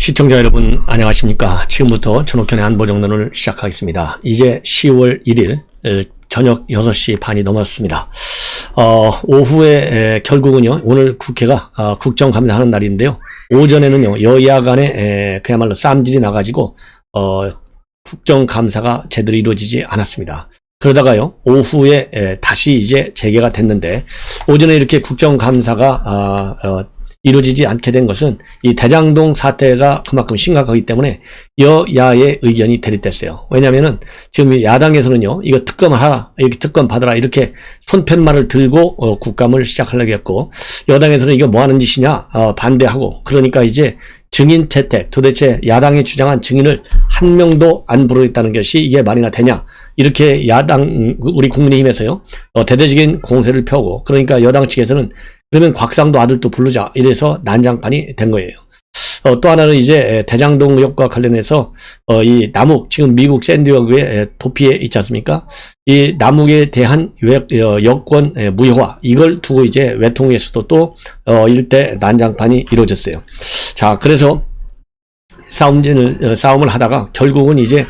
시청자 여러분 안녕하십니까. 지금부터 전옥현의 안보정론을 시작하겠습니다. 이제 10월 1일 저녁 6시 반이 넘었습니다. 오후에 결국은요, 오늘 국회가 국정감사하는 날인데요, 오전에는요 여야 간에 그야말로 쌈질이 나가지고 국정감사가 제대로 이루어지지 않았습니다. 그러다가요 오후에 다시 이제 재개가 됐는데, 오전에 이렇게 국정감사가 이루어지지 않게 된 것은 이 대장동 사태가 그만큼 심각하기 때문에 여야의 의견이 대립됐어요. 왜냐면은 지금 야당에서는요, 이거 특검을 하라, 이렇게 특검 받아라, 이렇게 손팻말을 들고 국감을 시작하려고 했고, 여당에서는 이거 뭐 하는 짓이냐 반대하고, 그러니까 이제 증인 채택, 도대체 야당이 주장한 증인을 한 명도 안 부르겠다는 것이 이게 말이나 되냐, 이렇게 야당 우리 국민의힘에서요 대대적인 공세를 펴고, 그러니까 여당 측에서는 그러면 곽상도 아들도 부르자, 이래서 난장판이 된 거예요. 또 하나는 이제 대장동 의혹과 관련해서 이 남욱, 지금 미국 샌디에고의 도피에 있지 않습니까? 이 남욱에 대한 여권 무효화, 이걸 두고 이제 외통위에서도 또 일대 난장판이 이루어졌어요. 자, 그래서 싸움을 하다가 결국은 이제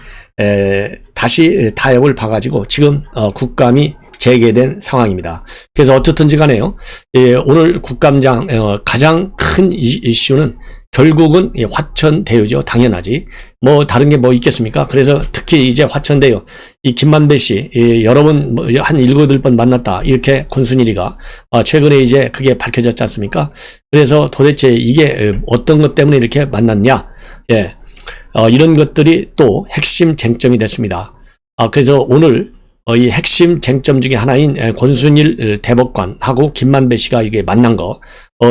다시 타협을 봐가지고 지금 국감이 재개된 상황입니다. 그래서 어쨌든지 간에요, 오늘 국감장 가장 큰 이슈는 결국은 화천대유죠. 당연하지. 뭐 다른 게 뭐 있겠습니까? 그래서 특히 이제 화천대유, 이 김만배 씨 여러 번 한 7, 8번 만났다, 이렇게 권순일이가 최근에 이제 그게 밝혀졌지 않습니까? 그래서 도대체 이게 어떤 것 때문에 이렇게 만났냐, 이런 것들이 또 핵심 쟁점이 됐습니다. 그래서 오늘 이 핵심 쟁점 중에 하나인 권순일 대법관하고 김만배 씨가 이게 만난 거,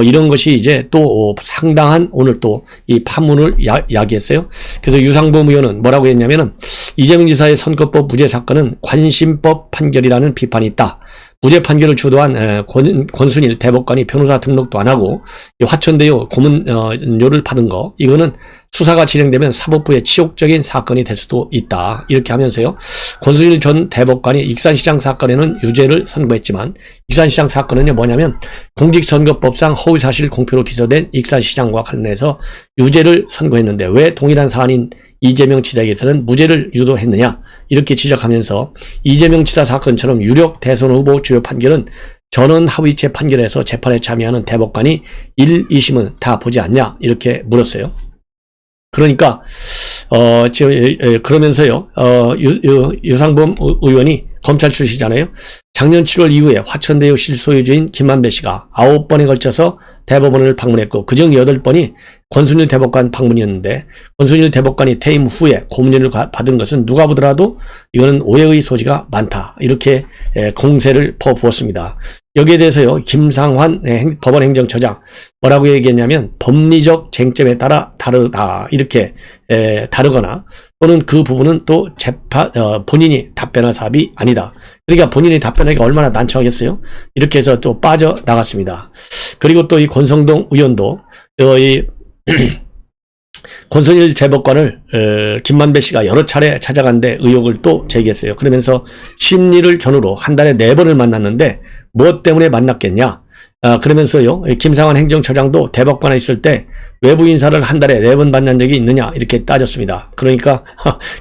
이런 것이 이제 또 상당한 오늘 또 이 파문을 야기했어요. 그래서 유상범 의원은 뭐라고 했냐면은, 이재명 지사의 선거법 무죄 사건은 관심법 판결이라는 비판이 있다. 무죄 판결을 주도한 권순일 대법관이 변호사 등록도 안 하고 화천대유 고문료를 받은 거, 이거는 수사가 진행되면 사법부의 치욕적인 사건이 될 수도 있다, 이렇게 하면서요, 권순일 전 대법관이 익산시장 사건에는 유죄를 선고했지만, 익산시장 사건은요 뭐냐면 공직선거법상 허위사실 공표로 기소된 익산시장과 관련해서 유죄를 선고했는데 왜 동일한 사안인 이재명 지사에게서는 무죄를 유도했느냐, 이렇게 지적하면서 이재명 지사 사건처럼 유력 대선 후보 주요 판결은 전원 하위체 판결에서 재판에 참여하는 대법관이 1, 2심은 다 보지 않냐, 이렇게 물었어요. 그러니까 그러면서요 유상범 의원이 검찰 출신이잖아요. 작년 7월 이후에 화천대유 실소유주인 김만배 씨가 9번에 걸쳐서 대법원을 방문했고, 그중 8번이 권순일 대법관 방문이었는데, 권순일 대법관이 퇴임 후에 고문료를 받은 것은 누가 보더라도 이거는 오해의 소지가 많다, 이렇게 공세를 퍼부었습니다. 여기에 대해서요 김상환 법원행정처장 뭐라고 얘기했냐면, 법리적 쟁점에 따라 다르다, 이렇게 다르거나 또는 그 부분은 또 본인이 답변할 사업이 아니다. 그러니까 본인이 답변하기가 얼마나 난처하겠어요? 이렇게 해서 또 빠져나갔습니다. 그리고 또 이 권성동 의원도 이 권순일 대법관을 김만배 씨가 여러 차례 찾아간 데 의혹을 또 제기했어요. 그러면서 심리를 전후로 한 달에 4번을 만났는데 무엇 때문에 만났겠냐? 그러면서요 김상환 행정처장도 대법관에 있을 때 외부 인사를 한 달에 4번 만난 적이 있느냐, 이렇게 따졌습니다. 그러니까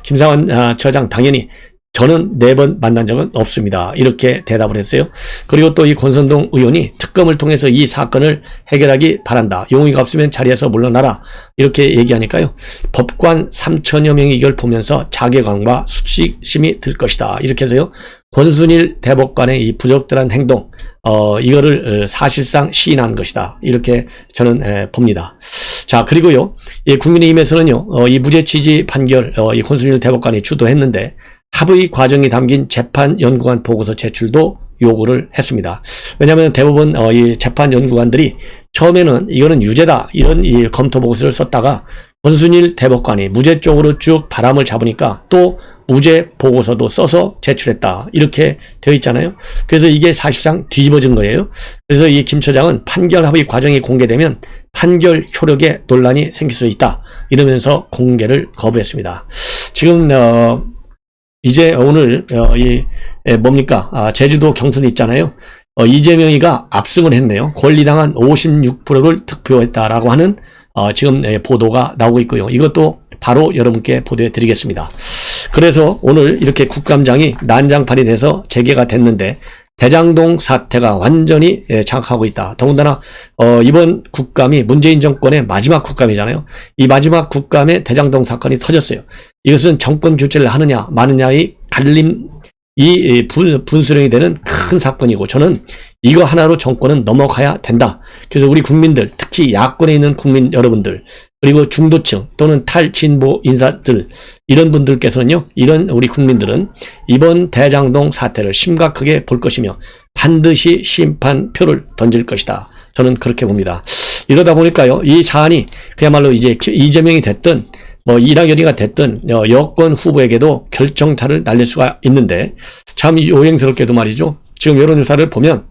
김상환 처장 당연히 저는 4번 만난 적은 없습니다, 이렇게 대답을 했어요. 그리고 또 이 권선동 의원이 특검을 통해서 이 사건을 해결하기 바란다, 용의가 없으면 자리에서 물러나라, 이렇게 얘기하니까요, 법관 3천여 명이 이걸 보면서 자괴감과 수치심이 들 것이다, 이렇게 해서요 권순일 대법관의 이 부적절한 행동, 이거를 사실상 시인한 것이다, 이렇게 저는 봅니다. 자, 그리고요 이 국민의힘에서는요 이 무죄 취지 판결 이 권순일 대법관이 주도했는데 합의 과정이 담긴 재판연구관 보고서 제출도 요구를 했습니다. 왜냐하면 대부분 이 재판연구관들이 처음에는 이거는 유죄다, 이런 이 검토 보고서를 썼다가 권순일 대법관이 무죄 쪽으로 쭉 바람을 잡으니까 또 무죄 보고서도 써서 제출했다, 이렇게 되어 있잖아요. 그래서 이게 사실상 뒤집어진 거예요. 그래서 이 김 처장은 판결 합의 과정이 공개되면 판결 효력에 논란이 생길 수 있다, 이러면서 공개를 거부했습니다. 지금 이제 오늘 뭡니까, 제주도 경선이 있잖아요. 이재명이가 압승을 했네요. 권리당한 56%를 득표했다라고 하는 지금 보도가 나오고 있고요. 이것도 바로 여러분께 보도해 드리겠습니다. 그래서 오늘 이렇게 국감장이 난장판이 돼서 재개가 됐는데 대장동 사태가 완전히 장악하고 있다. 더군다나 이번 국감이 문재인 정권의 마지막 국감이잖아요. 이 마지막 국감에 대장동 사건이 터졌어요. 이것은 정권 교체를 하느냐 마느냐의 갈림, 이 분수령이 되는 큰 사건이고, 저는 이거 하나로 정권은 넘어가야 된다. 그래서 우리 국민들, 특히 야권에 있는 국민 여러분들, 그리고 중도층 또는 탈진보 인사들, 이런 분들께서는요, 이런 우리 국민들은 이번 대장동 사태를 심각하게 볼 것이며 반드시 심판표를 던질 것이다. 저는 그렇게 봅니다. 이러다 보니까요, 이 사안이 그야말로 이제 이재명이 됐든 이낙연이가 됐든 여권 후보에게도 결정타를 날릴 수가 있는데, 참 요행스럽게도 말이죠. 지금 여론조사를 보면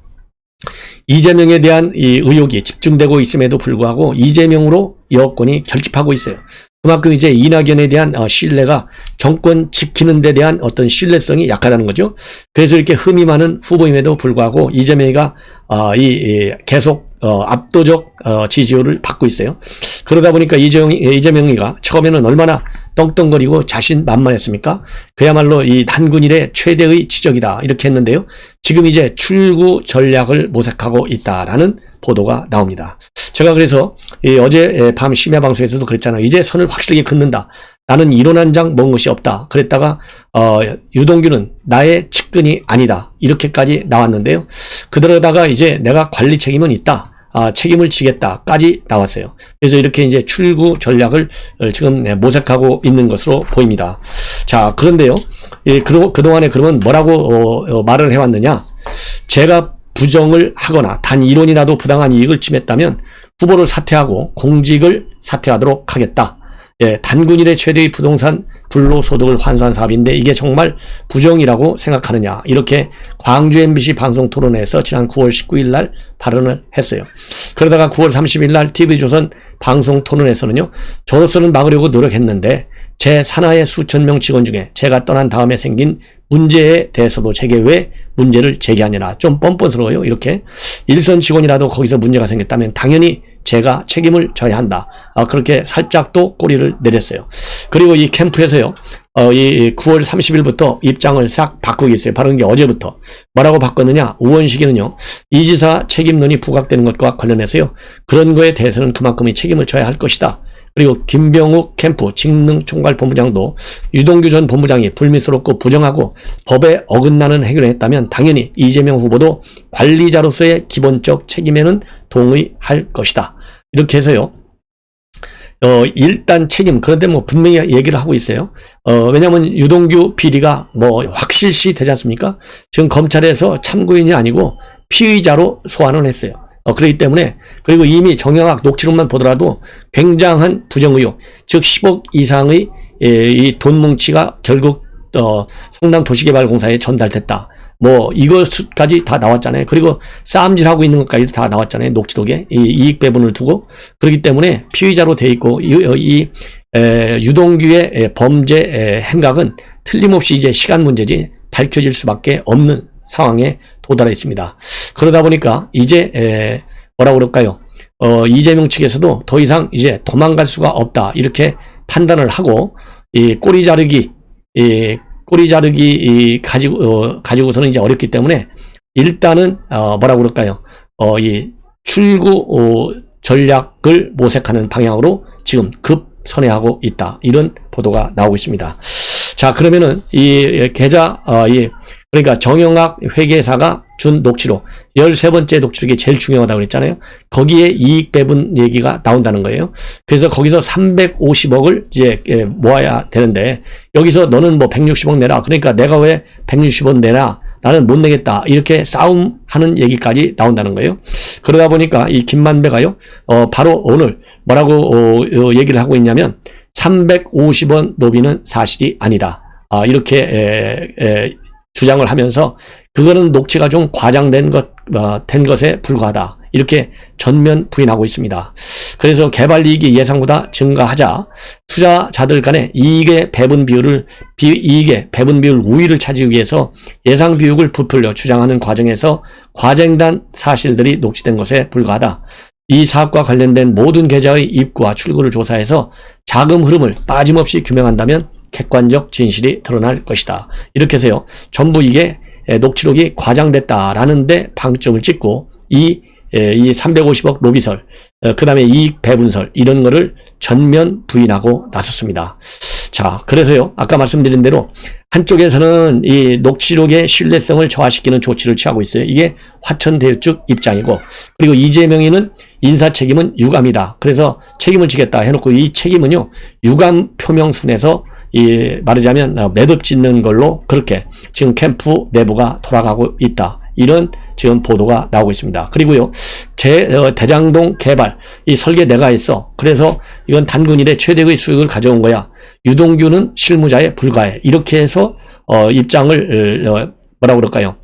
이재명에 대한 이 의혹이 집중되고 있음에도 불구하고 이재명으로 여권이 결집하고 있어요. 그만큼 이제 이낙연에 대한 신뢰가, 정권 지키는 데 대한 어떤 신뢰성이 약하다는 거죠. 그래서 이렇게 흠이 많은 후보임에도 불구하고 이재명이가 계속 압도적 지지율을 받고 있어요. 그러다 보니까 이재명이가 처음에는 얼마나 떵떵거리고 자신만만했습니까? 그야말로 이 단군일의 최대의 지적이다, 이렇게 했는데요. 지금 이제 출구 전략을 모색하고 있다라는 보도가 나옵니다. 제가 그래서 어제 밤 심야 방송에서도 그랬잖아요. 이제 선을 확실하게 긋는다. 나는 이론 한 장 먹은 것이 없다. 그랬다가 유동규는 나의 측근이 아니다. 이렇게까지 나왔는데요. 그러다가 이제 내가 관리 책임은 있다. 책임을 지겠다까지 나왔어요. 그래서 이렇게 이제 출구 전략을 지금 모색하고 있는 것으로 보입니다. 자, 그런데요. 그동안에 그러면 뭐라고 말을 해왔느냐. 제가 부정을 하거나 단 이론이라도 부당한 이익을 침했다면 후보를 사퇴하고 공직을 사퇴하도록 하겠다. 단군일의 최대의 부동산 불로소득을 환수한 사업인데 이게 정말 부정이라고 생각하느냐, 이렇게 광주 MBC 방송 토론회에서 지난 9월 19일 날 발언을 했어요. 그러다가 9월 30일 날 TV조선 방송 토론회에서는요, 저로서는 막으려고 노력했는데 제 산하의 수천 명 직원 중에 제가 떠난 다음에 생긴 문제에 대해서도 제게 왜 문제를 제기하느냐, 좀 뻔뻔스러워요. 이렇게 일선 직원이라도 거기서 문제가 생겼다면 당연히 제가 책임을 져야 한다. 그렇게 살짝 또 꼬리를 내렸어요. 그리고 이 캠프에서요, 이 9월 30일부터 입장을 싹 바꾸고 있어요. 바로 이게 어제부터. 뭐라고 바꿨느냐? 우원식이는요, 이 지사 책임론이 부각되는 것과 관련해서요, 그런 거에 대해서는 그만큼의 책임을 져야 할 것이다. 그리고 김병욱 캠프 직능총괄본부장도 유동규 전 본부장이 불미스럽고 부정하고 법에 어긋나는 행위를 했다면 당연히 이재명 후보도 관리자로서의 기본적 책임에는 동의할 것이다. 이렇게 해서요, 일단 책임, 그런데 분명히 얘기를 하고 있어요. 왜냐면 유동규 비리가 확실시 되지 않습니까? 지금 검찰에서 참고인이 아니고 피의자로 소환을 했어요. 그렇기 때문에, 그리고 이미 정영학 녹취록만 보더라도 굉장한 부정의혹, 즉 10억 이상의 이 돈 뭉치가 결국 성남 도시개발공사에 전달됐다. 이것까지 다 나왔잖아요. 그리고 싸움질하고 있는 것까지 다 나왔잖아요. 녹취록에 이 이익 배분을 두고. 그렇기 때문에 피의자로 돼 있고 유동규의 범죄 행각은 틀림없이 이제 시간 문제지 밝혀질 수밖에 없는 상황에 도달해 있습니다. 그러다 보니까 이제 뭐라고 그럴까요? 이재명 측에서도 더 이상 이제 도망갈 수가 없다, 이렇게 판단을 하고 이 꼬리 자르기 가지고서는 이제 어렵기 때문에 일단은 뭐라고 그럴까요? 이 출구 전략을 모색하는 방향으로 지금 급선회하고 있다, 이런 보도가 나오고 있습니다. 자, 그러면은 이 계좌 그러니까 정영학 회계사가 준 녹취록, 13번째 녹취록이 제일 중요하다고 그랬잖아요. 거기에 이익 배분 얘기가 나온다는 거예요. 그래서 거기서 350억을 이제 모아야 되는데, 여기서 너는 160억 내라. 그러니까 내가 왜 160억 내라? 나는 못 내겠다. 이렇게 싸움하는 얘기까지 나온다는 거예요. 그러다 보니까 이 김만배가요, 바로 오늘 뭐라고 얘기를 하고 있냐면 350원 노비는 사실이 아니다. 이렇게 주장을 하면서 그거는 녹취가 좀 과장된 된 것에 불과하다, 이렇게 전면 부인하고 있습니다. 그래서 개발 이익이 예상보다 증가하자 투자자들 간의 이익의 배분 비율 우위를 차지하기 위해서 예상 비율을 부풀려 주장하는 과정에서 과장된 사실들이 녹취된 것에 불과하다. 이 사업과 관련된 모든 계좌의 입구와 출구를 조사해서 자금 흐름을 빠짐없이 규명한다면 객관적 진실이 드러날 것이다. 이렇게 해서요, 전부 이게 녹취록이 과장됐다라는데 방점을 찍고 이 350억 로비설, 그 다음에 이익 배분설, 이런 거를 전면 부인하고 나섰습니다. 자, 그래서요, 아까 말씀드린 대로 한쪽에서는 이 녹취록의 신뢰성을 저하시키는 조치를 취하고 있어요. 이게 화천대유 측 입장이고, 그리고 이재명이는 인사 책임은 유감이다. 그래서 책임을 지겠다 해놓고 이 책임은요, 유감 표명순에서 말하자면 매듭 짓는 걸로 그렇게 지금 캠프 내부가 돌아가고 있다. 이런 지금 보도가 나오고 있습니다. 그리고요, 대장동 개발, 이 설계 내가 했어. 그래서 이건 단군 일의 최대의 수익을 가져온 거야. 유동규는 실무자에 불과해. 이렇게 해서, 입장을, 뭐라고 그럴까요?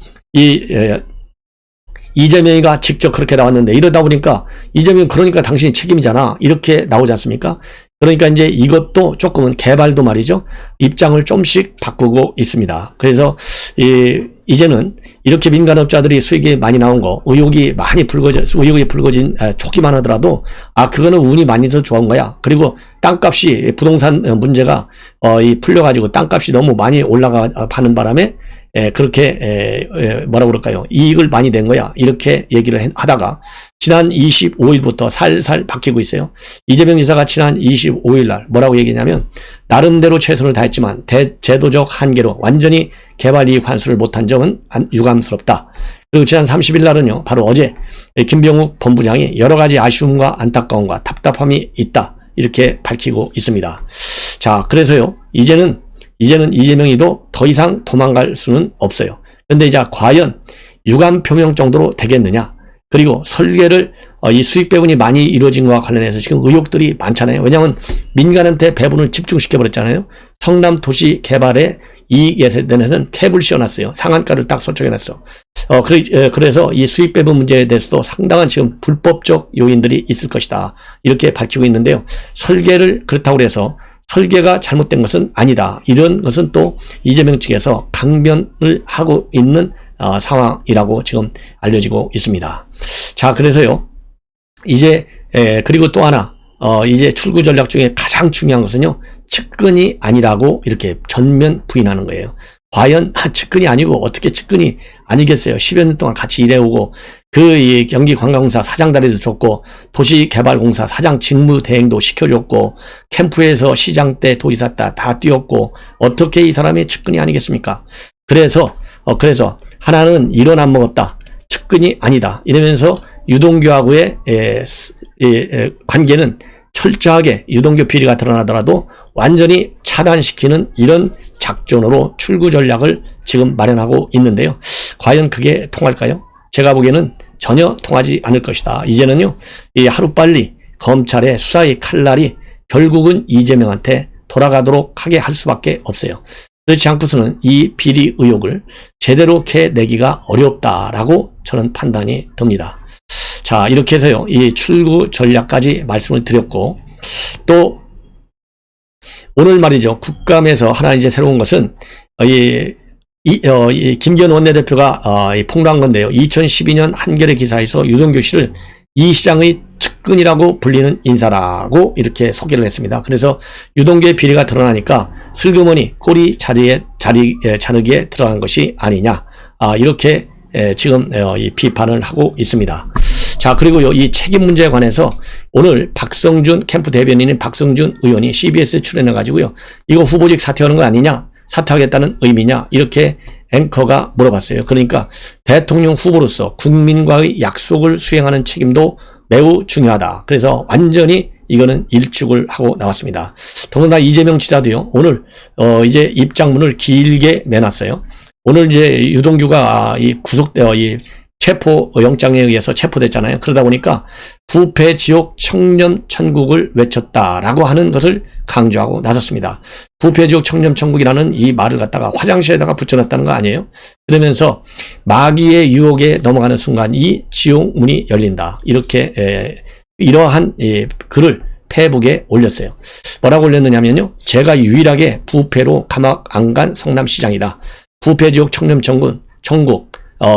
이재명이가 직접 그렇게 나왔는데, 이러다 보니까, 이재명 그러니까 당신이 책임이잖아. 이렇게 나오지 않습니까? 그러니까 이제 이것도 조금은 개발도 말이죠. 입장을 좀씩 바꾸고 있습니다. 그래서, 이제는 이렇게 민간업자들이 수익이 많이 나온 거, 의혹이 불거진 초기만 하더라도, 그거는 운이 많이 더 좋은 거야. 그리고 땅값이, 부동산 문제가, 풀려가지고 땅값이 너무 많이 올라가는 바람에, 그렇게, 뭐라고 그럴까요? 이익을 많이 낸 거야. 이렇게 얘기를 하다가, 지난 25일부터 살살 바뀌고 있어요. 이재명 지사가 지난 25일 날 뭐라고 얘기했냐면, 나름대로 최선을 다했지만, 제도적 한계로 완전히 개발 이익 환수를 못한 점은 유감스럽다. 그리고 지난 30일 날은요, 바로 어제, 김병욱 본부장이 여러 가지 아쉬움과 안타까움과 답답함이 있다. 이렇게 밝히고 있습니다. 자, 그래서요, 이제는 이재명이도 더 이상 도망갈 수는 없어요. 그런데 이제 과연 유감 표명 정도로 되겠느냐? 그리고 설계를 이 수익 배분이 많이 이루어진 것과 관련해서 지금 의혹들이 많잖아요. 왜냐하면 민간한테 배분을 집중시켜 버렸잖아요. 성남 도시 개발에 이익에 대해서는 캡을 씌워놨어요. 상한가를 딱 설정해놨어. 그래서 이 수익 배분 문제에 대해서도 상당한 지금 불법적 요인들이 있을 것이다. 이렇게 밝히고 있는데요. 설계를 그렇다고 해서 설계가 잘못된 것은 아니다. 이런 것은 또 이재명 측에서 강변을 하고 있는 상황이라고 지금 알려지고 있습니다. 자, 그래서요, 이제 그리고 또 하나 이제 출구 전략 중에 가장 중요한 것은요, 측근이 아니라고 이렇게 전면 부인하는 거예요. 과연 측근이 아니고 어떻게 측근이 아니겠어요? 10여 년 동안 같이 일해오고 그 경기관광공사 사장 자리도 줬고 도시개발공사 사장 직무대행도 시켜줬고 캠프에서 시장 때 도지사 때 다 뛰었고 어떻게 이 사람이 측근이 아니겠습니까? 그래서 하나는 이론 안 먹었다. 측근이 아니다. 이러면서 유동규하고의 관계는 철저하게 유동규 비리가 드러나더라도 완전히 차단시키는 이런 작전으로 출구 전략을 지금 마련하고 있는데요. 과연 그게 통할까요? 제가 보기에는 전혀 통하지 않을 것이다. 이제는요, 이 하루빨리 검찰의 수사의 칼날이 결국은 이재명한테 돌아가도록 하게 할 수밖에 없어요. 그렇지 않고서는 이 비리 의혹을 제대로 캐내기가 어렵다라고 저는 판단이 듭니다. 자, 이렇게 해서요, 이 출구 전략까지 말씀을 드렸고, 또 오늘 말이죠, 국감에서 하나 이제 새로운 것은 김기현 원내대표가 폭로한 건데요. 2012년 한겨레 기사에서 유동규 씨를 이 시장의 측근이라고 불리는 인사라고 이렇게 소개를 했습니다. 그래서 유동규의 비리가 드러나니까 슬그머니 꼬리 자르기에 들어간 것이 아니냐, 이렇게 지금 이 비판을 하고 있습니다. 자, 그리고요, 이 책임 문제에 관해서 오늘 박성준 캠프 대변인인 박성준 의원이 CBS에 출연해가지고요, 이거 후보직 사퇴하는 거 아니냐, 사퇴하겠다는 의미냐, 이렇게 앵커가 물어봤어요. 그러니까 대통령 후보로서 국민과의 약속을 수행하는 책임도 매우 중요하다. 그래서 완전히 이거는 일축을 하고 나왔습니다. 더구나 이재명 지사도요, 오늘 이제 입장문을 길게 내놨어요. 오늘 이제 유동규가 체포 영장에 의해서 체포됐잖아요. 그러다 보니까 부패 지옥 청렴 천국을 외쳤다라고 하는 것을 강조하고 나섰습니다. 부패 지옥 청렴 천국이라는 이 말을 갖다가 화장실에다가 붙여놨다는 거 아니에요? 그러면서 마귀의 유혹에 넘어가는 순간 이 지옥 문이 열린다. 이렇게 이러한 글을 페이북에 올렸어요. 뭐라고 올렸느냐면요, 제가 유일하게 부패로 감옥 안 간 성남시장이다. 부패 지옥 청렴 천국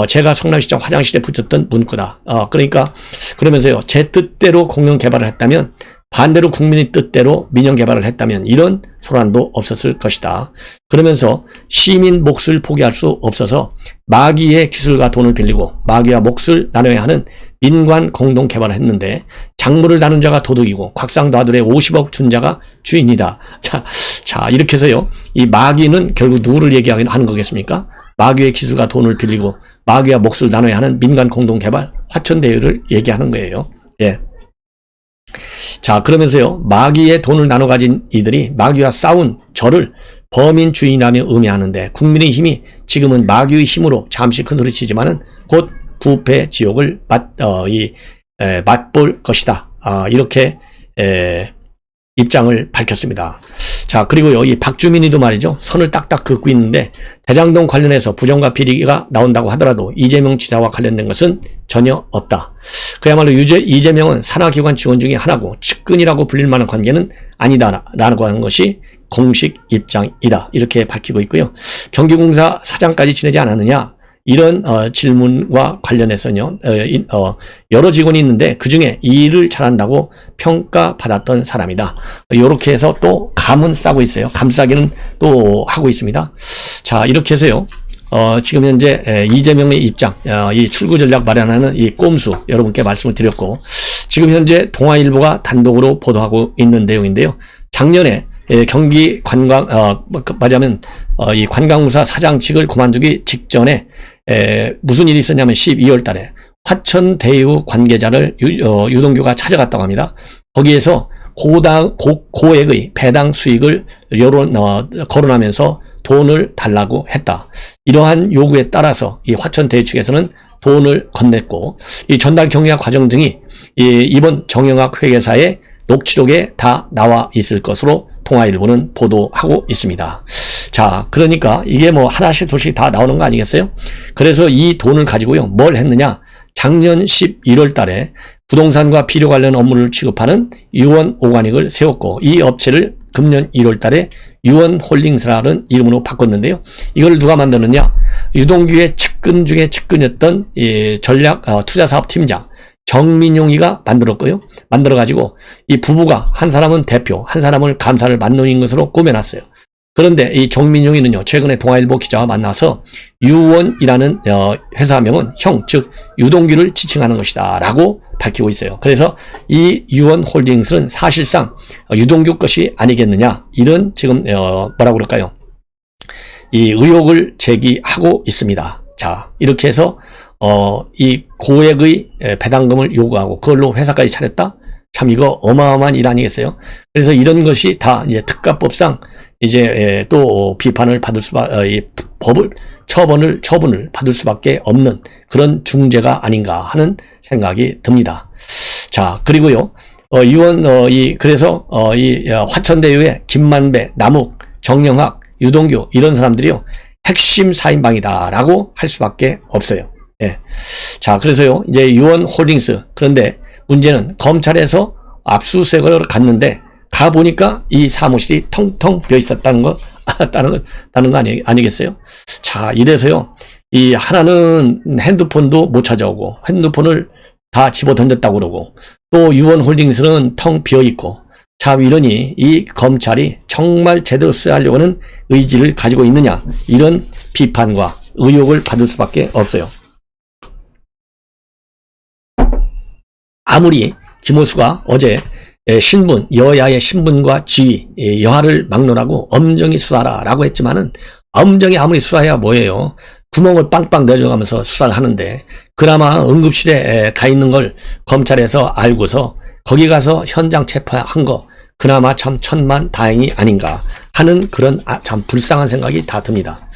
제가 성남시청 화장실에 붙였던 문구다. 그러니까 그러면서요, 제 뜻대로 공영 개발을 했다면, 반대로 국민의 뜻대로 민영 개발을 했다면 이런 소란도 없었을 것이다. 그러면서 시민 몫을 포기할 수 없어서 마귀의 기술과 돈을 빌리고 마귀와 몫을 나눠야 하는 민관 공동 개발을 했는데, 작물을 나눈 자가 도둑이고 곽상도아들의 50억 준 자가 주인이다. 자 이렇게 해서요, 이 마귀는 결국 누구를 얘기하는 거겠습니까? 마귀의 기술과 돈을 빌리고 마귀와 몫을 나눠야 하는 민간 공동 개발 화천대유를 얘기하는 거예요. 예. 자, 그러면서요, 마귀의 돈을 나눠 가진 이들이 마귀와 싸운 저를 범인 주인이라며 의미하는데, 국민의힘이 지금은 마귀의 힘으로 잠시 큰소리 치지만은 곧 부패 지옥을 맛볼 것이다. 이렇게 입장을 밝혔습니다. 자, 그리고요, 이 박주민이도 말이죠, 선을 딱딱 긋고 있는데, 대장동 관련해서 부정과 비리가 나온다고 하더라도 이재명 지사와 관련된 것은 전혀 없다. 그야말로 이재명은 산하기관 직원 중에 하나고 측근이라고 불릴 만한 관계는 아니다라고 하는 것이 공식 입장이다. 이렇게 밝히고 있고요. 경기공사 사장까지 지내지 않았느냐? 이런 질문과 관련해서는요, 여러 직원이 있는데 그중에 이 일을 잘한다고 평가받았던 사람이다. 이렇게 해서 또 감은 싸고 있어요. 감싸기는 또 하고 있습니다. 자, 이렇게 해서요, 지금 현재 이재명의 입장, 이 출구 전략 마련하는 이 꼼수 여러분께 말씀을 드렸고, 지금 현재 동아일보가 단독으로 보도하고 있는 내용인데요. 작년에 경기 관광, 맞아면 이 관광공사 사장직을 그만두기 직전에 무슨 일이 있었냐면 12월 달에 화천대유 관계자를 유동규가 찾아갔다고 합니다. 거기에서 고액의 배당 수익을 거론하면서 돈을 달라고 했다. 이러한 요구에 따라서 이 화천대유 측에서는 돈을 건넸고, 이 전달 경약 과정 등이 이번 정영학 회계사의 녹취록에 다 나와 있을 것으로 동아일보는 보도하고 있습니다. 자, 그러니까 이게 뭐 하나씩 둘씩 다 나오는 거 아니겠어요? 그래서 이 돈을 가지고요, 뭘 했느냐? 작년 11월 달에 부동산과 비료 관련 업무를 취급하는 유원 오가닉을 세웠고, 이 업체를 금년 1월 달에 유원홀딩스라는 이름으로 바꿨는데요. 이걸 누가 만드느냐? 유동규의 측근 중에 측근이었던 이 전략 투자사업팀장 정민용이가 만들었고요. 만들어가지고 이 부부가 한 사람은 대표, 한 사람을 감사를 만노인 것으로 꾸며놨어요. 그런데 이 정민용이는요, 최근에 동아일보 기자와 만나서 유원이라는 회사명은 형, 즉 유동규를 지칭하는 것이다 라고 밝히고 있어요. 그래서 이 유원홀딩스는 사실상 유동규 것이 아니겠느냐, 이런 지금 뭐라고 그럴까요, 이 의혹을 제기하고 있습니다. 자, 이렇게 해서 이 고액의 배당금을 요구하고 그걸로 회사까지 차렸다? 참 이거 어마어마한 일 아니겠어요? 그래서 이런 것이 다 이제 특가법상 이제 또 비판을 받을 처분을 받을 수밖에 없는 그런 중죄가 아닌가 하는 생각이 듭니다. 자, 그리고요, 그래서 이 화천대유의 김만배, 남욱, 정영학, 유동규 이런 사람들이요, 핵심 4인방이다라고 할 수밖에 없어요. 예. 자, 그래서요, 이제 유원홀딩스, 그런데 문제는 검찰에서 압수수색을 갔는데 가보니까 이 사무실이 텅텅 비어 있었다는 거, 다는 거 아니겠어요? 자, 이래서요, 이 하나는 핸드폰도 못 찾아오고, 핸드폰을 다 집어 던졌다고 그러고, 또 유원홀딩스는 텅 비어 있고, 참 이러니 이 검찰이 정말 제대로 수사하려고 하는 의지를 가지고 있느냐, 이런 비판과 의혹을 받을 수밖에 없어요. 아무리 김호수가 어제 여야의 신분과 지위, 여하를 막론하고 엄정히 수사하라라고 했지만은, 엄정히 아무리 수사해야 뭐예요? 구멍을 빵빵 내줘가면서 수사를 하는데, 그나마 응급실에 가 있는 걸 검찰에서 알고서 거기 가서 현장 체포한 거, 그나마 참 천만다행이 아닌가 하는 그런 참 불쌍한 생각이 다 듭니다.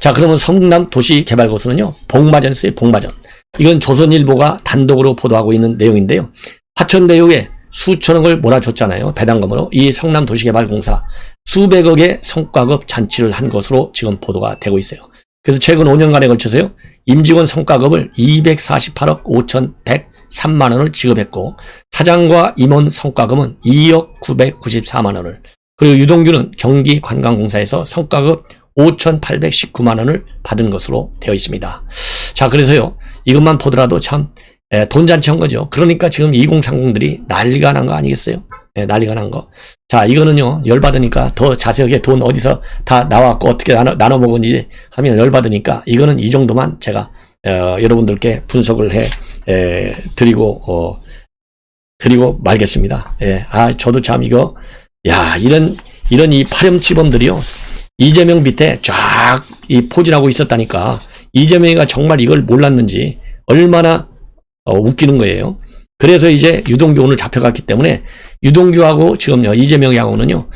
자, 그러면 성남 도시개발고수는요, 복마전 쓰요, 복마전. 이건 조선일보가 단독으로 보도하고 있는 내용인데요. 화천대유에 수천억을 몰아줬잖아요, 배당금으로. 이 성남도시개발공사 수백억의 성과급 잔치를 한 것으로 지금 보도가 되고 있어요. 그래서 최근 5년간에 걸쳐서요, 임직원 성과급을 248억 5,103만 원을 지급했고, 사장과 임원 성과금은 2억 994만 원을, 그리고 유동규는 경기관광공사에서 성과급 5,819만 원을 받은 것으로 되어 있습니다. 자, 그래서요, 이것만 보더라도 참, 돈잔치 한 거죠. 그러니까 지금 2030들이 난리가 난 거 아니겠어요? 난리가 난 거. 자, 이거는요, 열받으니까 더 자세하게 돈 어디서 다 나왔고 어떻게 나눠 먹은지 하면 열받으니까 이거는 이 정도만 제가, 여러분들께 분석을 드리고 말겠습니다. 저도 참 이거, 이런 이 파렴치범들이요, 이재명 밑에 쫙 이 포진하고 있었다니까, 이재명이가 정말 이걸 몰랐는지 얼마나 웃기는 거예요. 그래서 이제 유동규 오늘 잡혀갔기 때문에 유동규하고 지금 이재명하고는요,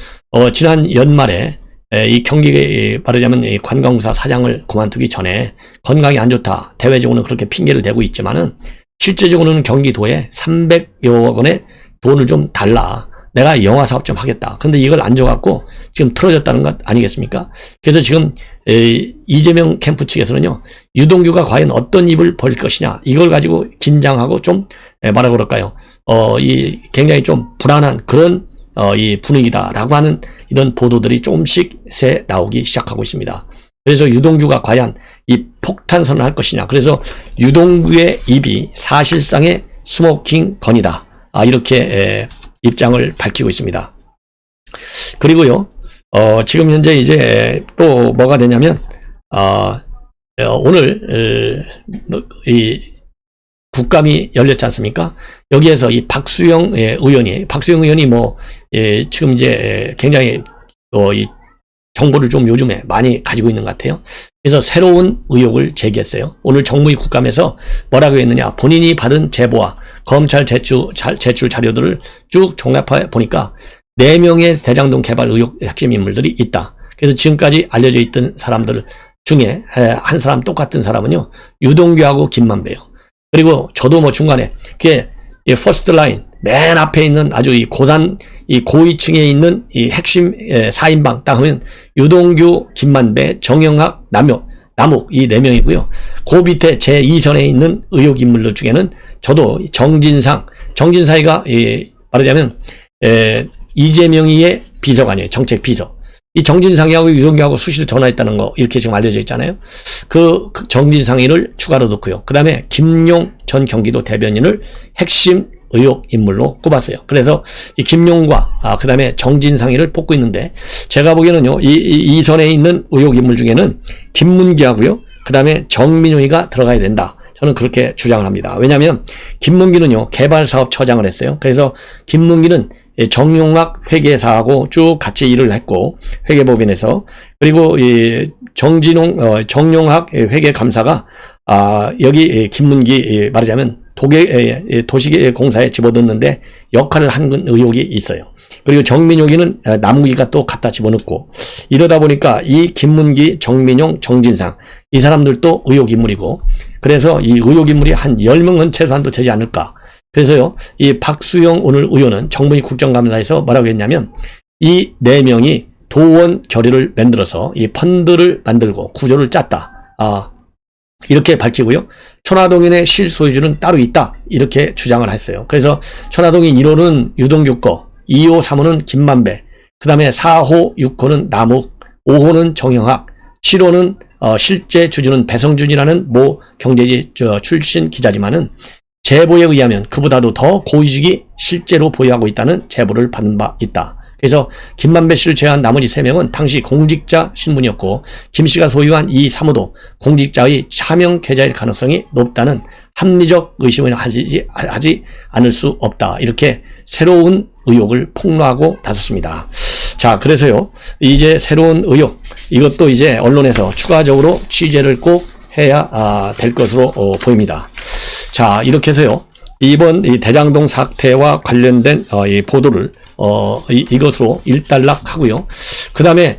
지난 연말에 이 경기 말하자면 이 관광공사 사장을 그만두기 전에 건강이 안 좋다, 대외적으로는 그렇게 핑계를 대고 있지만은 실제적으로는 경기도에 300여억 원의 돈을 좀 달라, 내가 영화 사업 좀 하겠다. 근데 이걸 안 줘갖고 지금 틀어졌다는 것 아니겠습니까? 그래서 지금 이재명 캠프 측에서는요, 유동규가 과연 어떤 입을 벌일 것이냐, 이걸 가지고 긴장하고 좀 뭐라 그럴까요? 이 굉장히 좀 불안한 그런 이 분위기다라고 하는 이런 보도들이 조금씩 새 나오기 시작하고 있습니다. 그래서 유동규가 과연 이 폭탄선을 할 것이냐. 그래서 유동규의 입이 사실상의 스모킹 건이다. 이렇게 입장을 밝히고 있습니다. 그리고요, 지금 현재 이제 또 뭐가 되냐면, 오늘, 이 국감이 열렸지 않습니까? 여기에서 이 박수영 의원이 뭐, 지금 이제 굉장히, 이 정보를 좀 요즘에 많이 가지고 있는 것 같아요. 그래서 새로운 의혹을 제기했어요. 오늘 정무위 국감에서 뭐라고 했느냐. 본인이 받은 제보와 검찰 제출 자료들을 쭉 종합해 보니까 4명의 대장동 개발 의혹 핵심 인물들이 있다. 그래서 지금까지 알려져 있던 사람들 중에 한 사람 똑같은 사람은요, 유동규하고 김만배요. 그리고 저도 뭐 중간에 그게 퍼스트 라인 맨 앞에 있는 아주 이 고위층에 있는 이 핵심 4인방 딱 하면 유동규, 김만배, 정영학, 남욱 이 4명이고요. 그 밑에 제 2선에 있는 의혹 인물들 중에는 저도 정진상이가 말하자면 이재명이의 비서가 아니에요. 정책 비서. 이 정진상이하고 유동규하고 수시로 전화했다는 거 이렇게 지금 알려져 있잖아요. 그 정진상이를 추가로 넣고요. 그 다음에 김용 전 경기도 대변인을 핵심 의혹 인물로 꼽았어요. 그래서 이 김용과 그 다음에 정진상이를 뽑고 있는데, 제가 보기에는요, 이 선에 있는 의혹 인물 중에는 김문기하고요, 그 다음에 정민용이가 들어가야 된다. 저는 그렇게 주장을 합니다. 왜냐하면 김문기는요, 개발사업처장을 했어요. 그래서 김문기는 정용학 회계사하고 쭉 같이 일을 했고, 회계법인에서. 그리고 이 정용학 회계감사가 여기 김문기 말하자면 도시공사에 집어넣는데 역할을 한 의혹이 있어요. 그리고 정민용이는 남욱이가 또 갖다 집어넣고, 이러다 보니까 이 김문기, 정민용, 정진상 이 사람들도 의혹인물이고, 그래서 이 의혹인물이 한 10명은 최소한도 되지 않을까. 그래서요, 이 박수영 오늘 의원은 정무위 국정감사에서 뭐라고 했냐면, 이 4명이 도원 결의를 만들어서 이 펀드를 만들고 구조를 짰다. 이렇게 밝히고요. 천화동인의 실소유주는 따로 있다. 이렇게 주장을 했어요. 그래서 천화동인 1호는 유동규 거, 2호, 3호는 김만배, 그 다음에 4호, 6호는 남욱, 5호는 정영학, 7호는 실제 주주는 배성준이라는 모 경제지 출신 기자지만은 제보에 의하면 그보다도 더 고위직이 실제로 보유하고 있다는 제보를 받은 바 있다. 그래서 김만배 씨를 제외한 나머지 3명은 당시 공직자 신분이었고, 김 씨가 소유한 이 사무도 공직자의 차명 계좌일 가능성이 높다는 합리적 의심을 하지 않을 수 없다. 이렇게 새로운 의혹을 폭로하고 나섰습니다. 자, 그래서요, 이제 새로운 의혹, 이것도 이제 언론에서 추가적으로 취재를 꼭 해야 될 것으로 보입니다. 자, 이렇게 해서요, 이번 이 대장동 사태와 관련된 이 보도를 이것으로 일단락하고요. 그 다음에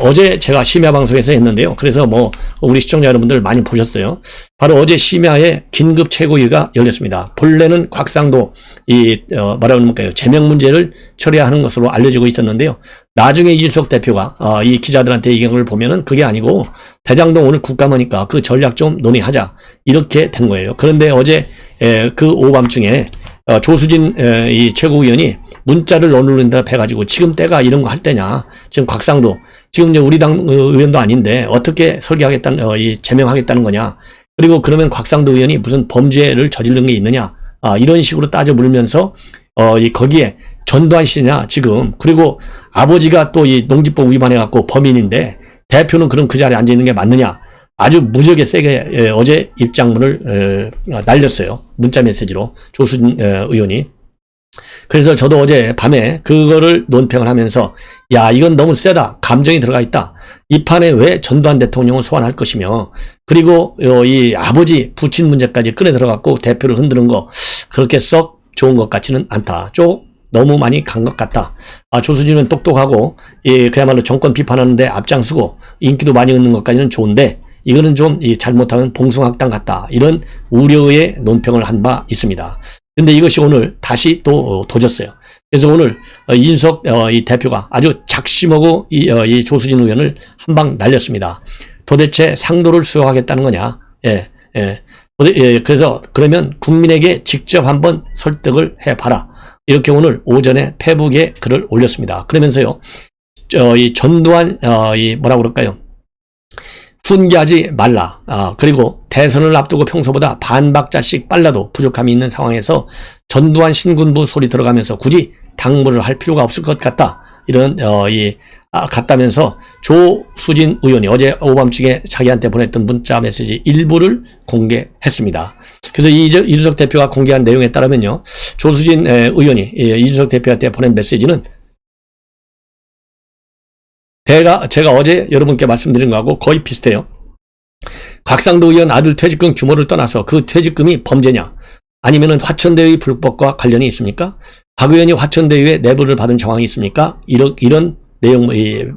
어제 제가 심야 방송에서 했는데요. 그래서 뭐 우리 시청자 여러분들 많이 보셨어요. 바로 어제 심야에 긴급 최고위가 열렸습니다. 본래는 곽상도 뭐라고 할까요, 제명 문제를 처리하는 것으로 알려지고 있었는데요. 나중에 이준석 대표가 이 기자들한테 이걸 보면은 그게 아니고 대장동 오늘 국감하니까 그 전략 좀 논의하자, 이렇게 된 거예요. 그런데 어제 그 오밤중에 조수진 이 최고위원이 문자를 넣는다 해가지고 지금 때가 이런 거 할 때냐, 지금 곽상도 지금 이제 우리 당 의원도 아닌데 어떻게 설계하겠다는 제명하겠다는 거냐, 그리고 그러면 곽상도 의원이 무슨 범죄를 저지른 게 있느냐, 이런 식으로 따져 물면서 거기에 전두환 씨냐 지금, 그리고 아버지가 또 이 농지법 위반해 갖고 범인인데 대표는 그럼 그 자리에 앉아 있는 게 맞느냐, 아주 무지하게 세게 어제 입장문을 날렸어요. 문자 메시지로 조수진 의원이. 그래서 저도 어제 밤에 그거를 논평을 하면서, 야, 이건 너무 세다, 감정이 들어가 있다, 이 판에 왜 전두환 대통령을 소환할 것이며, 그리고 이 아버지 부친 문제까지 꺼내 들어갔고 대표를 흔드는 거 그렇게 썩 좋은 것 같지는 않다, 좀 너무 많이 간 것 같다. 조수진은 똑똑하고 그야말로 정권 비판하는데 앞장서고 인기도 많이 얻는 것까지는 좋은데, 이거는 좀 잘못하면 봉숭아학당 같다, 이런 우려의 논평을 한 바 있습니다. 근데 이것이 오늘 다시 또 도졌어요. 그래서 오늘 이준석 이 대표가 아주 작심하고 이 조수진 의원을 한 방 날렸습니다. 도대체 상도를 수용하겠다는 거냐? 그래서 그러면 국민에게 직접 한번 설득을 해봐라, 이렇게 오늘 오전에 페북에 글을 올렸습니다. 그러면서요, 이 전두환 이 뭐라 그럴까요? 훈계하지 말라. 그리고 대선을 앞두고 평소보다 반박자씩 빨라도 부족함이 있는 상황에서 전두환 신군부 소리 들어가면서 굳이 당무를 할 필요가 없을 것 같다, 이런 같다면서 조수진 의원이 어제 오밤중에 자기한테 보냈던 문자 메시지 일부를 공개했습니다. 그래서 이준석 대표가 공개한 내용에 따르면요, 조수진 의원이 이준석 대표한테 보낸 메시지는 제가 어제 여러분께 말씀드린 거하고 거의 비슷해요. 곽상도 의원 아들 퇴직금 규모를 떠나서 그 퇴직금이 범죄냐, 아니면은 화천대유의 불법과 관련이 있습니까? 박 의원이 화천대유의 내부를 받은 정황이 있습니까? 이런 내용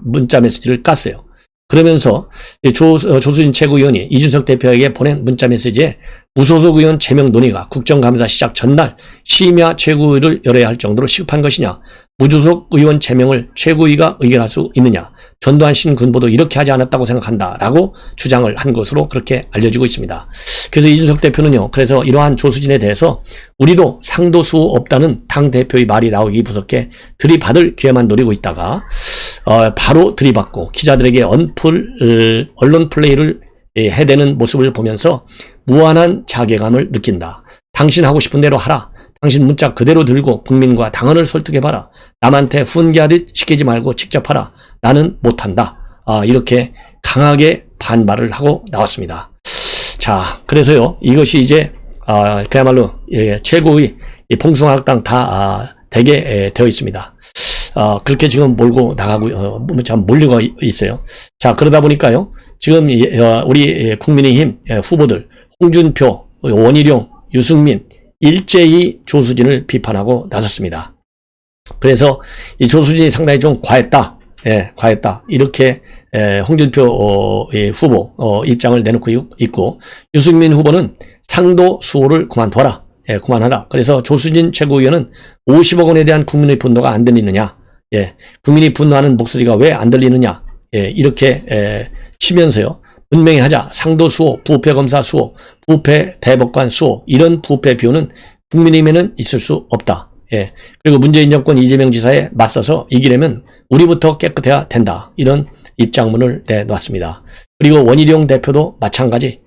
문자 메시지를 깠어요. 그러면서 조수진 최고위원이 이준석 대표에게 보낸 문자 메시지에 무소속 의원 제명 논의가 국정감사 시작 전날 심야 최고위를 열어야 할 정도로 시급한 것이냐, 무소속 의원 제명을 최고위가 의결할 수 있느냐, 전두환 신군보도 이렇게 하지 않았다고 생각한다, 라고 주장을 한 것으로 그렇게 알려지고 있습니다. 그래서 이준석 대표는요, 그래서 이러한 조수진에 대해서 우리도 상도수 없다는 당대표의 말이 나오기 무섭게 들이받을 기회만 노리고 있다가 바로 들이받고 기자들에게 언론 플레이를 해대는 모습을 보면서 무한한 자괴감을 느낀다. 당신 하고 싶은 대로 하라. 당신 문자 그대로 들고 국민과 당원을 설득해봐라. 남한테 훈계하듯 시키지 말고 직접 하라. 나는 못한다. 이렇게 강하게 반발을 하고 나왔습니다. 자, 그래서요, 이것이 이제 그야말로 최고의 봉숭아학당 다 되게 되어 있습니다. 그렇게 지금 몰고 나가고 참 몰리고 있어요. 자, 그러다 보니까요, 지금 우리 국민의힘 후보들 홍준표, 원희룡, 유승민 일제히 조수진을 비판하고 나섰습니다. 그래서 이 조수진이 상당히 좀 과했다, 과했다, 이렇게 홍준표 후보 입장을 내놓고 있고, 유승민 후보는 상도 수호를 그만둬라, 그만하라. 그래서 조수진 최고위원은 50억 원에 대한 국민의 분노가 안 들리느냐, 국민이 분노하는 목소리가 왜 안 들리느냐, 이렇게 치면서요, 분명히 하자. 상도 수호, 부패 검사 수호, 부패 대법관 수호, 이런 부패 비호는 국민의힘에는 있을 수 없다. 그리고 문재인 정권 이재명 지사에 맞서서 이기려면 우리부터 깨끗해야 된다, 이런 입장문을 내놨습니다. 그리고 원희룡 대표도 마찬가지.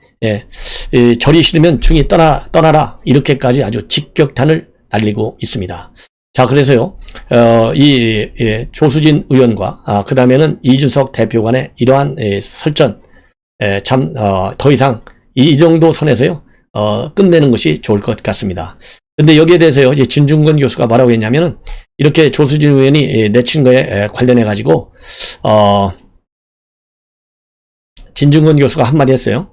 절이 싫으면 중이 떠나라, 이렇게까지 아주 직격탄을 날리고 있습니다. 자, 그래서요, 조수진 의원과 그 다음에는 이준석 대표 간의 이러한 설전, 참 더 이상 이 정도 선에서요 끝내는 것이 좋을 것 같습니다. 근데 여기에 대해서요, 이제 진중권 교수가 뭐라고 했냐면은, 이렇게 조수진 의원이 내친 거에 관련해 가지고 진중권 교수가 한마디 했어요.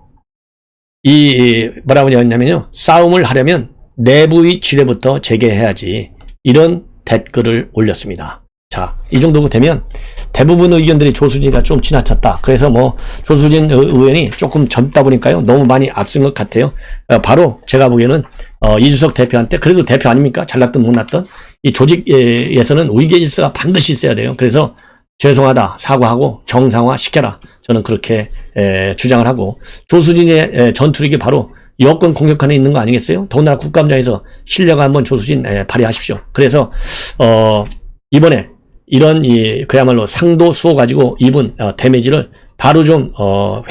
뭐라고 했냐면요, 싸움을 하려면 내부의 지뢰부터 재개해야지, 이런 댓글을 올렸습니다. 자, 이 정도 되면 대부분 의견들이 조수진이가 좀 지나쳤다. 그래서 뭐 조수진 의원이 조금 젊다 보니까요, 너무 많이 앞선 것 같아요. 바로 제가 보기에는 이준석 대표한테, 그래도 대표 아닙니까? 잘났든 못났든 이 조직에서는 위계 질서가 반드시 있어야 돼요. 그래서 죄송하다, 사과하고 정상화 시켜라, 저는 그렇게 주장을 하고, 조수진의 전투력이 바로 여권 공격안에 있는 거 아니겠어요? 더군다나 국감장에서 실력 한번 조수진 발휘하십시오. 그래서 이번에 이런 그야말로 상도 수호 가지고 입은 데미지를 바로 좀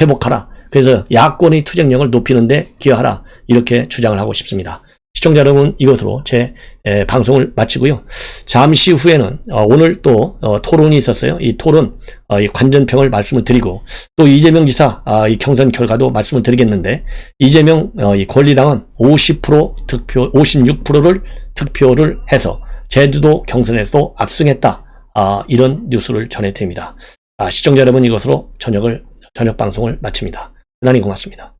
회복하라. 그래서 야권의 투쟁력을 높이는데 기여하라 이렇게 주장을 하고 싶습니다. 시청자 여러분, 이것으로 제 방송을 마치고요. 잠시 후에는 오늘 또 토론이 있었어요. 이 토론 이 관전평을 말씀을 드리고, 또 이재명 지사 이 경선 결과도 말씀을 드리겠는데, 이재명 이 권리당은 50% 득표 56%를 득표를 해서 제주도 경선에서 압승했다. 이런 뉴스를 전해드립니다. 시청자 여러분, 이것으로 저녁 방송을 마칩니다. 대단히 고맙습니다.